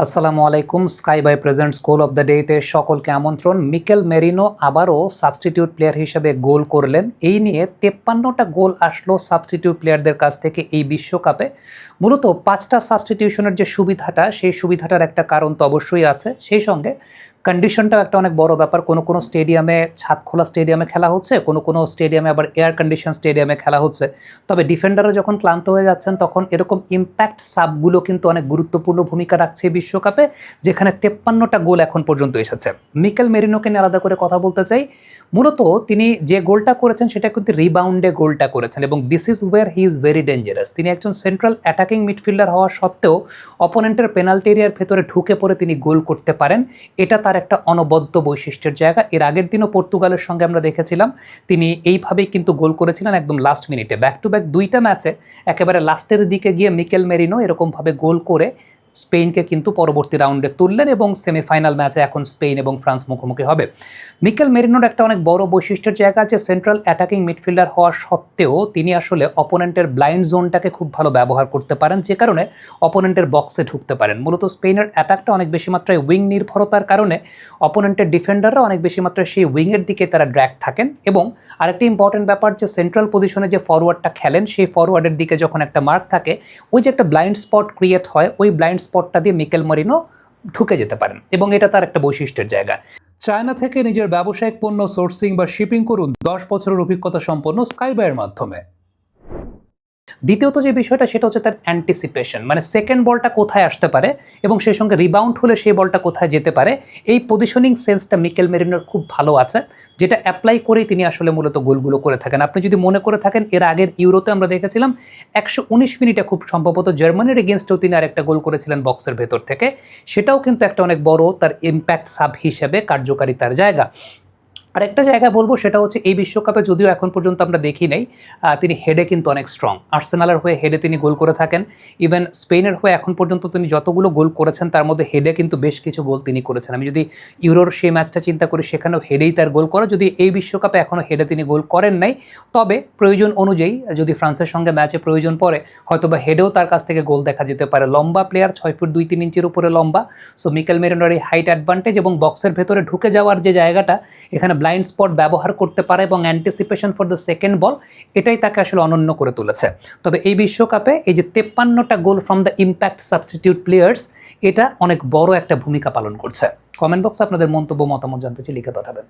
আসসালামু আলাইকুম। Sky by present school of the ডেতে সকলকে আমন্ত্রণ। মিকেল মেরিনো আবারও সাবস্টিটিউট প্লেয়ার হিসেবে গোল করলেন। এই নিয়ে 53টা গোল আসলো সাবস্টিটিউট প্লেয়ারদের কাছ থেকে এই বিশ্বকাপে। মূলত 5টা সাবস্টিটিউশনের যে সুবিধাটা, সেই সুবিধাটার একটা কারণ তো অবশ্যই আছে। সেই সঙ্গে কন্ডিশনটাও একটা অনেক বড় ব্যাপার। কোনো স্টেডিয়ামে ছাদ খোলা স্টেডিয়ামে খেলা হচ্ছে, কোনো স্টেডিয়ামে আবার এয়ার কন্ডিশন স্টেডিয়ামে খেলা হচ্ছে। তবে ডিফেন্ডাররা যখন ক্লান্ত হয়ে যাচ্ছেন তখন এরকম ইম্প্যাক্ট সাবগুলো কিন্তু অনেক গুরুত্বপূর্ণ ভূমিকা রাখছে বিশ্বকাপে, যেখানে 53টা গোল এখন পর্যন্ত এসেছে। মিকেল মেরিনোকে নিয়ে আলাদা করে কথা বলতে চাই। মূলত তিনি যে গোলটা করেছেন সেটা কিন্তু রিবাউন্ডে গোলটা করেছেন, এবং this is wire he is very dangerous. তিনি একজন সেন্ট্রাল অ্যাটাকিং মিডফিল্ডার হওয়া সত্ত্বেও অপোনেন্টের পেনাল্টি এরিয়ার ভেতরে ঢুকে পড়ে তিনি গোল করতে পারেন। এটা তার একটা অনবদ্য বৈশিষ্ট্যের জায়গা। এর আগের দিনও পর্তুগালের সঙ্গে আমরা দেখেছিলাম তিনি এইভাবেই কিন্তু গোল করেছিলেন একদম লাস্ট মিনিটে। ব্যাক টু ব্যাক 2টা ম্যাচে একেবারে লাস্টের দিকে গিয়ে মিকেল মেরিনো এরকমভাবে গোল করে স্পেনকে কিন্তু পরবর্তী রাউন্ডে তুললেন, এবং সেমিফাইনাল ম্যাচে এখন স্পেন এবং ফ্রান্স মুখোমুখি হবে। মিকেল মেরিনোর একটা অনেক বড় বৈশিষ্ট্যের জায়গা আছে। সেন্ট্রাল অ্যাটাকিং মিডফিল্ডার হওয়া সত্ত্বেও তিনি আসলে অপোনেন্টের ব্লাইন্ড জোনটাকে খুব ভালো ব্যবহার করতে পারেন, যে কারণে অপোনেন্টের বক্সে ঢুকতে পারেন। মূলত স্পেনের অ্যাটাকটা অনেক বেশি মাত্রায় উইং নির্ভরতার কারণে অপোনেন্টের ডিফেন্ডাররা অনেক বেশি মাত্রায় সেই উইংয়ের দিকে তারা ড্র্যাগ থাকেন। এবং আরেকটি ইম্পর্টেন্ট ব্যাপার, যে সেন্ট্রাল পজিশনে যে ফরওয়ার্ডটা খেলেন, সেই ফরওয়ার্ডের দিকে যখন একটা মার্ক থাকে, ওই যে একটা ব্লাইন্ড স্পট ক্রিয়েট হয়, ওই ব্লাইন্ড স্পটটা দিয়ে মিকেল মেরিনো ঢুকে যেতে পারেন, এবং এটা তার একটা বৈশিষ্ট্যের জায়গা। চায়না থেকে নিজের ব্যবসায়িক পণ্য সোর্সিং বা শিপিং করুন 10 বছরের অভিজ্ঞতা সম্পন্ন স্কাই বাইয়ের মাধ্যমে। দ্বিতীয়ত যে বিষয়টা, সেটা হচ্ছে তার অ্যান্টিসিপেশন, মানে সেকেন্ড বলটা কোথায় আসতে পারে এবং সেই সঙ্গে রিবাউন্ড হলে সেই বলটা কোথায় যেতে পারে, এই পজিশনিং সেন্সটা মিকেল মেরিনোর খুব ভালো আছে, যেটা অ্যাপ্লাই করেই তিনি আসলে মূলত গোলগুলো করে থাকেন। আপনি যদি মনে করে থাকেন, এর আগের ইউরোতে আমরা দেখেছিলাম 119 মিনিটে খুব সম্ভবত জার্মানির এগেনস্টেও তিনি আরেকটা গোল করেছিলেন বক্সের ভেতর থেকে। সেটাও কিন্তু একটা অনেক বড় তার ইম্প্যাক্ট সাব হিসেবে কার্যকারিতার জায়গা। আরেকটা জায়গায় বলবো, সেটা হচ্ছে এই বিশ্বকাপে যদিও এখন পর্যন্ত আমরা দেখি নাই, তিনি হেডে কিন্তু অনেক স্ট্রং। আর্সেনালের হয়ে হেডে তিনি গোল করে থাকেন। ইভেন স্পেনের হয়ে এখন পর্যন্ত তিনি যতগুলো গোল করেছেন তার মধ্যে হেডে কিন্তু বেশ কিছু গোল তিনি করেছেন। আমি যদি ইউরোর সেই ম্যাচটা চিন্তা করি, সেখানেও হেডেই তার গোল করা। যদি এই বিশ্বকাপে এখনও হেডে তিনি গোল করেন নাই, তবে প্রয়োজন অনুযায়ী যদি ফ্রান্সের সঙ্গে ম্যাচে প্রয়োজন পড়ে, হয়তোবা হেডেও তার কাছ থেকে গোল দেখা যেতে পারে। লম্বা প্লেয়ার, 6 ফুট 2-3 ইঞ্চির উপরে লম্বা। সো মিকেল মেরিনোর এই হাইট অ্যাডভান্টেজ এবং বক্সের ভেতরে ঢুকে যাওয়ার যে জায়গাটা, এখানে ব্লাইন্ড স্পট ব্যবহার করতে পারে এবং অ্যান্টিসিপেশন ফর দ্য সেকেন্ড বল, এটাই তাকে আসলে অনন্য করে তুলেছে। তবে এই বিশ্বকাপে এই যে 53টা গোল from the impact substitute players, এটা অনেক বড় একটা ভূমিকা পালন করছে। কমেন্ট বক্সে আপনাদের মন্তব্য মতামত জানতে চাই, লিখে পাঠাবেন।